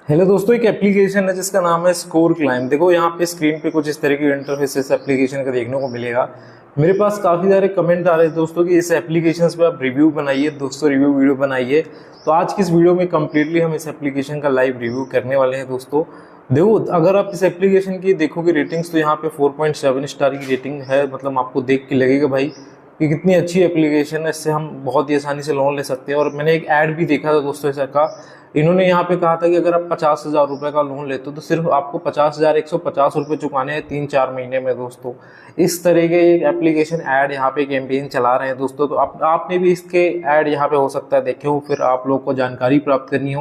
Hello दोस्तों, एक application है जिसका नाम है स्कोर क्लाइम। देखो यहाँ पे स्क्रीन पे कुछ इस तरह की इंटरफेस इस एप्लीकेशन का देखने को मिलेगा। मेरे पास काफ़ी सारे कमेंट आ रहे हैं दोस्तों कि इस एप्लीकेशन पे आप रिव्यू बनाइए दोस्तों, रिव्यू वीडियो बनाइए। तो आज की इस वीडियो में कम्प्लीटली हम इस एप्लीकेशन का लाइव रिव्यू करने वाले हैं दोस्तों। देखो, अगर आप इस एप्लीकेशन की देखोगे रेटिंग्स तो यहाँ पे 4.7 स्टार की रेटिंग है। मतलब आपको देख के लगेगा भाई कि कितनी अच्छी एप्लीकेशन है, इससे हम बहुत ही आसानी से लोन ले सकते हैं। और मैंने एक ऐड भी देखा था दोस्तों ऐसा का, इन्होंने यहाँ पे कहा था कि अगर आप 50,000 रुपए का लोन लेते हो तो सिर्फ आपको 50,150 रुपये चुकाने हैं 3-4 महीने में दोस्तों। इस तरह के एक एप्लीकेशन ऐड यहाँ पे कैंपेन चला रहे हैं दोस्तों। तो आपने भी इसके ऐड यहाँ पे हो सकता है देखे हो, फिर आप लोग को जानकारी प्राप्त करनी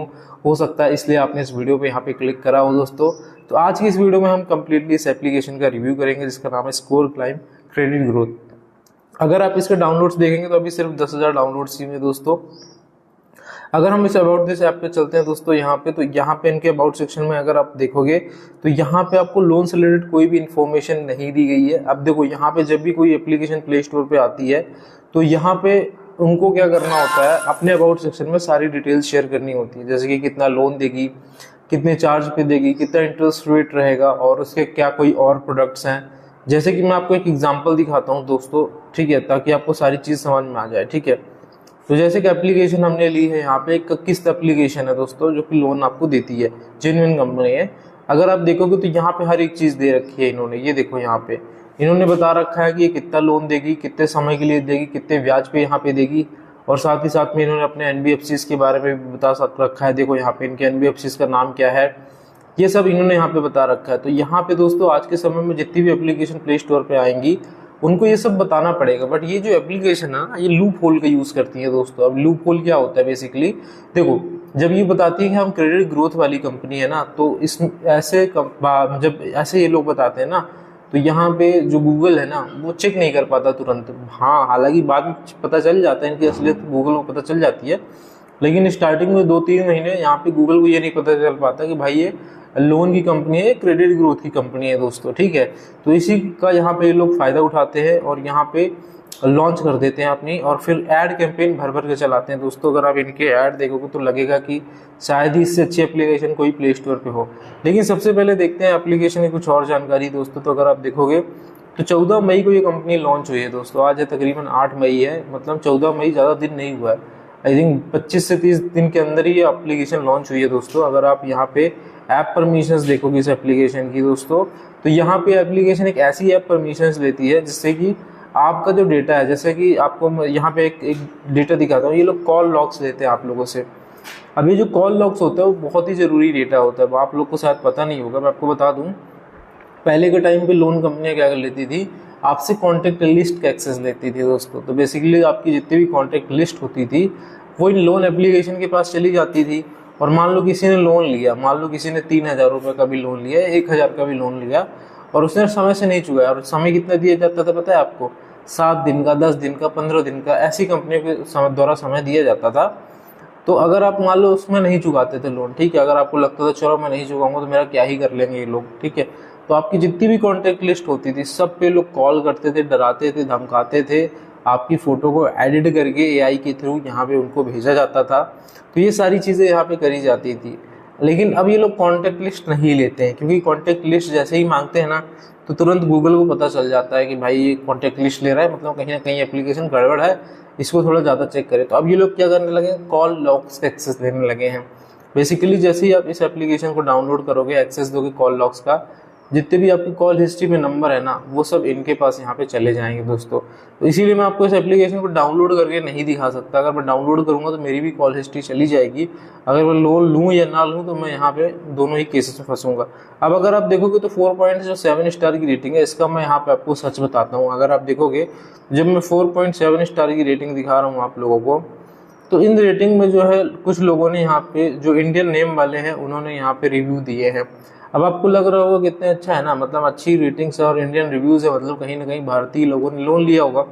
हो सकता है, इसलिए आपने इस वीडियो पे यहाँ पे क्लिक करा हो दोस्तों। तो आज की इस वीडियो में हम कम्प्लीटली इस एप्लीकेशन का रिव्यू करेंगे जिसका नाम है स्कोर क्लाइम क्रेडिट ग्रोथ। अगर आप इसके डाउनलोड्स देखेंगे तो अभी सिर्फ 10,000 डाउनलोड्स ही में दोस्तों। अगर हम इस अबाउट दिस ऐप पे चलते हैं दोस्तों, यहाँ पे तो यहाँ पे इनके अबाउट सेक्शन में अगर आप देखोगे तो यहाँ पे आपको लोन से रिलेटेड कोई भी इन्फॉर्मेशन नहीं दी गई है। अब देखो, यहाँ पे जब भी कोई एप्लीकेशन प्ले स्टोर पे आती है तो यहाँ पे उनको क्या करना होता है, अपने अबाउट सेक्शन में सारी डिटेल्स शेयर करनी होती है, जैसे कि कितना लोन देगी, कितने चार्ज पे देगी, कितना इंटरेस्ट रेट रहेगा और उसके क्या कोई और प्रोडक्ट्स हैं। जैसे कि मैं आपको एक एग्जांपल दिखाता हूँ दोस्तों, ठीक है, ताकि आपको सारी चीज़ समझ में आ जाए। ठीक है, तो जैसे कि एप्लीकेशन हमने ली है, यहाँ पे एक किस्त एप्लीकेशन है दोस्तों जो कि लोन आपको देती है, जेन्युइन कंपनी है। अगर आप देखोगे तो यहाँ पे हर एक चीज़ दे रखी है इन्होंने। ये देखो, यहाँ पे इन्होंने बता रखा है कि ये कितना लोन देगी, कितने समय के लिए देगी, कितने ब्याज पे यहाँ पे देगी, और साथ ही साथ में इन्होंने अपने एनबीएफसीज के बारे में भी बता रखा है। देखो यहाँ पे इनके एनबीएफसीज का नाम क्या है, ये सब इन्होंने यहाँ पे बता रखा है। तो यहाँ पे दोस्तों आज के समय में जितनी भी एप्लीकेशन प्ले स्टोर पे आएंगी उनको ये सब बताना पड़ेगा। बट ये जो एप्लीकेशन है ना, ये लूप होल का यूज करती है दोस्तों। अब लूप होल क्या होता है बेसिकली, देखो, जब ये बताती है कि हम क्रेडिट ग्रोथ वाली कंपनी है ना, तो इस ऐसे जब ऐसे ये लोग बताते हैं ना, तो यहाँ पे जो गूगल है ना वो चेक नहीं कर पाता तुरंत। हाँ, हालांकि बाद में पता चल जाता है, इनकी असलियत गूगल को पता चल जाती है, लेकिन स्टार्टिंग में 2-3 महीने यहाँ पे गूगल को ये नहीं पता चल पाता कि भाई ये लोन की कंपनी है, क्रेडिट ग्रोथ की कंपनी है दोस्तों। ठीक है, तो इसी का यहाँ पे लोग फायदा उठाते हैं और यहाँ पे लॉन्च कर देते हैं अपनी, और फिर ऐड कैंपेन भर भर के चलाते हैं दोस्तों। अगर आप इनके ऐड देखोगे तो लगेगा कि शायद ही इससे अच्छी एप्लीकेशन कोई प्ले स्टोर पे हो। लेकिन सबसे पहले देखते हैं एप्लीकेशन की कुछ और जानकारी दोस्तों। तो अगर आप देखोगे तो 14 मई को ये कंपनी लॉन्च हुई है दोस्तों। आज है तकरीबन 8 मई है, मतलब 14 मई, ज़्यादा दिन नहीं हुआ है। आई थिंक 25 से 30 दिन के अंदर ही ये एप्लीकेशन लॉन्च हुई है दोस्तों। अगर आप यहाँ पे ऐप परमिशंस देखोगे इस एप्लीकेशन की दोस्तों, तो यहाँ पे एप्लीकेशन एक ऐसी ऐप परमिशंस लेती है जिससे कि आपका जो डेटा है, जैसे कि आपको यहाँ पे एक डेटा दिखाता हूँ, ये लोग कॉल लॉग्स लेते हैं आप लोगों से। अब ये जो कॉल लॉग्स होता है वो बहुत ही ज़रूरी डेटा होता है, वो आप लोग को शायद पता नहीं होगा, मैं आपको बता दूँ। पहले के टाइम पे लोन कंपनियां क्या कर लेती थी, आपसे कॉन्टैक्ट लिस्ट का एक्सेस लेती थी दोस्तों। तो बेसिकली आपकी जितनी भी कॉन्टैक्ट लिस्ट होती थी वो इन लोन एप्लीकेशन के पास चली जाती थी। और मान लो किसी ने लोन लिया, मान लो किसी ने 3,000 रुपये का भी लोन लिया, 1,000 का भी लोन लिया, और उसने समय से नहीं चुकाया। और समय कितना दिया जाता था पता है आपको? 7 दिन का, 10 दिन का, 15 दिन का, ऐसी कंपनियों के द्वारा समय दिया जाता था। तो अगर आप मान लो उसमें नहीं चुकाते थे लोन, ठीक है, अगर आपको लगता था चलो मैं नहीं चुकाऊंगा तो मेरा क्या ही कर लेंगे ये लोग, ठीक है, तो आपकी जितनी भी कॉन्टैक्ट लिस्ट होती थी सब पे लोग कॉल करते थे, डराते थे, धमकाते थे। आपकी फ़ोटो को एडिट करके एआई के थ्रू यहाँ पे उनको भेजा जाता था। तो ये सारी चीज़ें यहाँ पे करी जाती थी। लेकिन अब ये लोग कॉन्टैक्ट लिस्ट नहीं लेते हैं, क्योंकि कॉन्टैक्ट लिस्ट जैसे ही मांगते हैं ना तो तुरंत गूगल को पता चल जाता है कि भाई ये कॉन्टैक्ट लिस्ट ले रहा है, मतलब कहीं ना कहीं एप्लीकेशन गड़बड़ है, इसको थोड़ा ज़्यादा चेक करें। तो अब ये लोग क्या करने लगे, कॉल लॉग्स का एक्सेस देने लगे हैं। बेसिकली जैसे ही आप इस एप्लीकेशन को डाउनलोड करोगे, एक्सेस दोगे कॉल लॉग्स का, जितने भी आपकी कॉल हिस्ट्री में नंबर है ना वो सब इनके पास यहाँ पे चले जाएंगे दोस्तों। तो इसीलिए मैं आपको इस एप्लीकेशन को डाउनलोड करके नहीं दिखा सकता। अगर मैं डाउनलोड करूँगा तो मेरी भी कॉल हिस्ट्री चली जाएगी। अगर मैं लोन लूँ या ना लूँ तो मैं यहाँ पे दोनों ही केसेस में फंसूंगा। अब अगर आप देखोगे तो 4.7 स्टार की रेटिंग है इसका। मैं यहाँ पे आपको सच बताता हूँ, अगर आप देखोगे जब मैं 4.7 स्टार की रेटिंग दिखा रहा हूँ आप लोगों को, तो इन रेटिंग में जो है कुछ लोगों ने यहाँ पे, जो इंडियन नेम वाले हैं, उन्होंने यहाँ पे रिव्यू दिए हैं। अब आपको लग रहा होगा कितने अच्छा है ना, मतलब अच्छी रेटिंग्स और इंडियन रिव्यूज़ है, मतलब कहीं ना कहीं भारतीय लोगों ने लोन लिया होगा।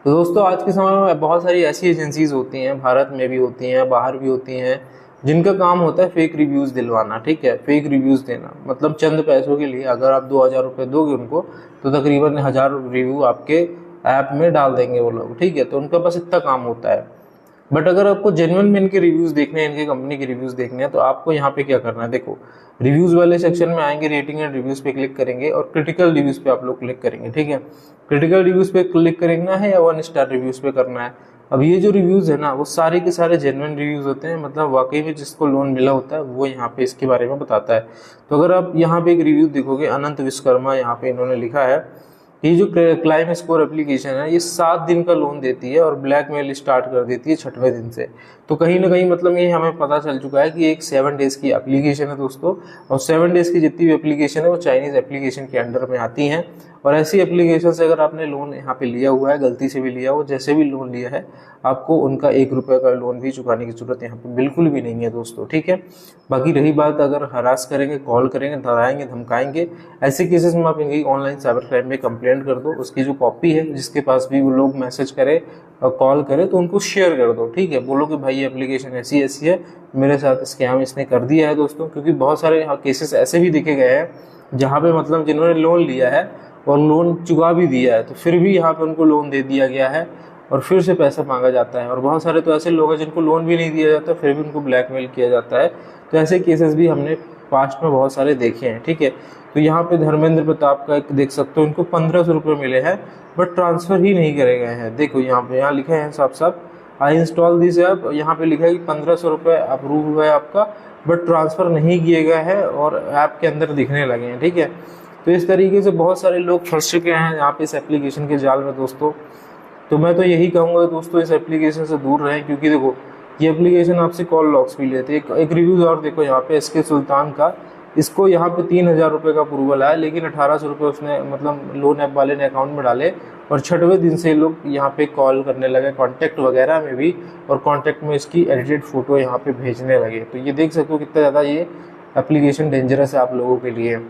तो दोस्तों आज के समय में बहुत सारी ऐसी एजेंसीज होती हैं, भारत में भी होती हैं, बाहर भी होती हैं, जिनका काम होता है फेक रिव्यूज़ दिलवाना। ठीक है, फेक रिव्यूज़ देना, मतलब चंद पैसों के लिए अगर आप 2,000 रुपये दोगे उनको तो तकरीबन 1,000 रिव्यू आपके ऐप में डाल देंगे वो लोग। ठीक है, तो उनका बस इतना काम होता है। बट अगर आपको जेन्युइन में इनके रिव्यूज़ देखने हैं, इनकी कंपनी के रिव्यूज़ देखने हैं, तो आपको यहाँ पे क्या करना है, देखो रिव्यूज़ वाले सेक्शन में आएंगे, रेटिंग एंड रिव्यूज़ पे क्लिक करेंगे और क्रिटिकल रिव्यूज़ पे आप लोग क्लिक करेंगे। ठीक है, क्रिटिकल रिव्यूज़ पे क्लिक करना है या 1 स्टार रिव्यूज़ पे करना है। अब ये जो रिव्यूज़ है ना, वो सारे के सारे जेन्युइन रिव्यूज़ होते हैं, मतलब वाकई में जिसको लोन मिला होता है वो यहाँ पे इसके बारे में बताता है। तो अगर आप यहाँ पे एक रिव्यू देखोगे, अनंत विश्वकर्मा, यहाँ पे इन्होंने लिखा है ये जो क्लाइम स्कोर एप्लीकेशन है ये 7 दिन का लोन देती है और ब्लैकमेल स्टार्ट कर देती है 6वें दिन से। तो कहीं ना कहीं मतलब ये हमें पता चल चुका है कि एक 7 डेज की एप्लीकेशन है दोस्तों, और 7 डेज की जितनी भी एप्लीकेशन है वो चाइनीज एप्लीकेशन के अंडर में आती हैं। और ऐसी एप्लीकेशन से अगर आपने लोन यहाँ पे लिया हुआ है, गलती से भी लिया हो, जैसे भी लोन लिया है, आपको उनका 1 रुपये का लोन भी चुकाने की जरूरत यहाँ पे बिल्कुल भी नहीं है दोस्तों। ठीक है, बाकी रही बात अगर हरास करेंगे, कॉल करेंगे, डराएंगे, धमकाएंगे, ऐसे केसेस में आप इनकी ऑनलाइन साइबर क्राइम में कंप्लेंट कर दो। उसकी जो कॉपी है, जिसके पास भी वो लोग मैसेज करे और कॉल करे, तो उनको शेयर कर दो। ठीक है, बोलो कि भाई ये एप्लीकेशन ऐसी ऐसी है, मेरे साथ स्कैम इसने कर दिया है दोस्तों। क्योंकि बहुत सारे केसेस ऐसे भी देखे गए हैं जहाँ पे मतलब जिन्होंने लोन लिया है और लोन चुका भी दिया है, तो फिर भी यहाँ पे उनको लोन दे दिया गया है और फिर से पैसा मांगा जाता है। और बहुत सारे तो ऐसे लोग हैं जिनको लोन भी नहीं दिया जाता, फिर भी उनको ब्लैकमेल किया जाता है। तो ऐसे केसेस भी हमने पास्ट में बहुत सारे देखे हैं। ठीक है, तो यहाँ पे धर्मेंद्र प्रताप का एक देख सकते हो, इनको 1500 रुपये मिले हैं बट ट्रांसफ़र ही नहीं करे गए हैं। देखो यहाँ पे, यहाँ लिखा है साफ साफ, आई इंस्टॉल दिस ऐप, यहाँ पे लिखा है कि 1500 रुपये अप्रूव हुआ है आपका, बट ट्रांसफ़र नहीं किए गए हैं और ऐप के अंदर दिखने लगे हैं। ठीक है, तो इस तरीके से बहुत सारे लोग फंस चुके हैं यहाँ पे इस एप्लीकेशन के जाल में दोस्तों। तो मैं तो यही कहूँगा दोस्तों, इस एप्लीकेशन से दूर रहें, क्योंकि देखो ये एप्लीकेशन आपसे कॉल लॉक्स भी लेते हैं। एक रिव्यूज़ और देखो यहाँ पे, इसके सुल्तान का, इसको यहाँ पे 3000 रुपये का अप्रूवल आया, लेकिन 1800 रुपये उसने मतलब लोन ऐप वाले ने अकाउंट में डाले और 6वें दिन से लोग यहाँ पे कॉल करने लगे, कॉन्टैक्ट वगैरह में भी, और कॉन्टैक्ट में इसकी एडिटेड फ़ोटो यहाँ पे भेजने लगे। तो ये देख सकते हो कितना ज़्यादा ये एप्लीकेशन डेंजरस है आप लोगों के लिए।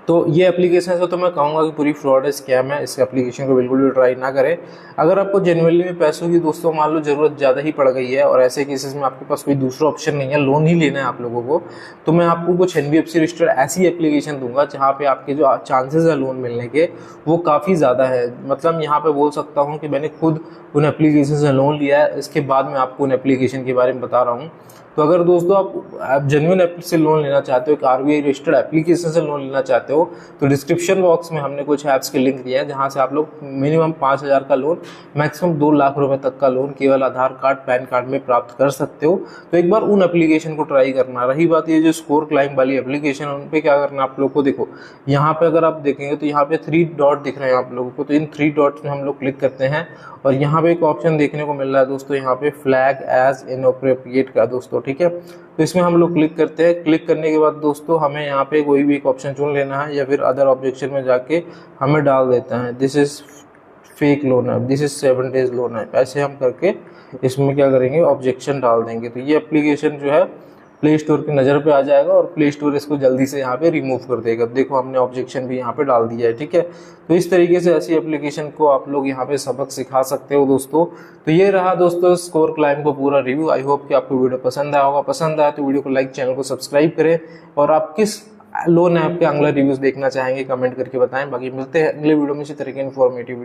तो ये एप्लीकेशन से तो मैं कहूँगा कि पूरी फ्रॉड है, स्कैम है, इस एप्लीकेशन को बिल्कुल भी ट्राई ना करें। अगर आपको जेन्युइनली में पैसों की दोस्तों मान लो ज़रूरत ज़्यादा ही पड़ गई है और ऐसे केसेस में आपके पास कोई दूसरा ऑप्शन नहीं है, लोन ही लेना है आप लोगों को, तो मैं आपको कुछ NBFC रजिस्टर्ड ऐसी एप्लीकेशन दूंगा जहाँ पे आपके जो चांसेस है लोन मिलने के वो काफ़ी ज़्यादा है। मतलब यहाँ पे बोल सकता हूँ कि मैंने खुद उन एप्लीकेशन से लोन लिया है, इसके बाद मैं आपको उन एप्लीकेशन के बारे में बता रहा हूँ। तो अगर दोस्तों आप जेन्युइन ऐप से लोन लेना चाहते हो, एक RBI रजिस्टर्ड एप्लीकेशन से लोन लेना चाहते हो, तो डिस्क्रिप्शन बॉक्स में हमने कुछ ऐप्स के लिंक दिए हैं जहां से आप लोग मिनिमम 5000 का लोन, मैक्सिमम 2 लाख रुपए तक का लोन केवल आधार कार्ड, पैन कार्ड में प्राप्त कर सकते हो। तो एक बार उन एप्लीकेशन को ट्राई करना। रही बात ये जो स्कोर क्लाइम वाली एप्लीकेशन है, उन पर क्या करना आप लोग को, देखो यहाँ पे अगर आप देखेंगे तो यहाँ पे 3 डॉट दिख रहे हैं आप लोगों को, तो इन 3 डॉट्स में हम लोग क्लिक करते हैं और यहाँ पे एक ऑप्शन देखने को मिल रहा है दोस्तों, यहाँ पे फ्लैग एज इनअप्रोप्रिएट का दोस्तों। ठीक है, तो इसमें हम लोग क्लिक करते हैं। क्लिक करने के बाद दोस्तों हमें यहाँ पे कोई भी एक ऑप्शन चुन लेना है या फिर अदर ऑब्जेक्शन में जाके हमें डाल देता है दिस इज फेक लोन है, दिस इज 7 डेज लोन है, ऐसे हम करके इसमें क्या करेंगे, ऑब्जेक्शन डाल देंगे। तो ये एप्लीकेशन जो है प्ले स्टोर की नज़र पे आ जाएगा और प्ले स्टोर इसको जल्दी से यहाँ पे रिमूव कर देगा। देखो हमने ऑब्जेक्शन भी यहाँ पे डाल दिया है। ठीक है, तो इस तरीके से ऐसी एप्लीकेशन को आप लोग यहाँ पे सबक सिखा सकते हो दोस्तों। तो ये रहा दोस्तों स्कोर क्लाइम को पूरा रिव्यू। आई होप कि आपको वीडियो पसंद आया होगा। पसंद आया तो वीडियो को लाइक, चैनल को सब्सक्राइब करें और आप किस लोन ऐप के अगला रिव्यूज देखना चाहेंगे कमेंट करके बताएं। बाकी मिलते हैं अगले वीडियो में इसी तरह के इन्फॉर्मेटिव वीडियो।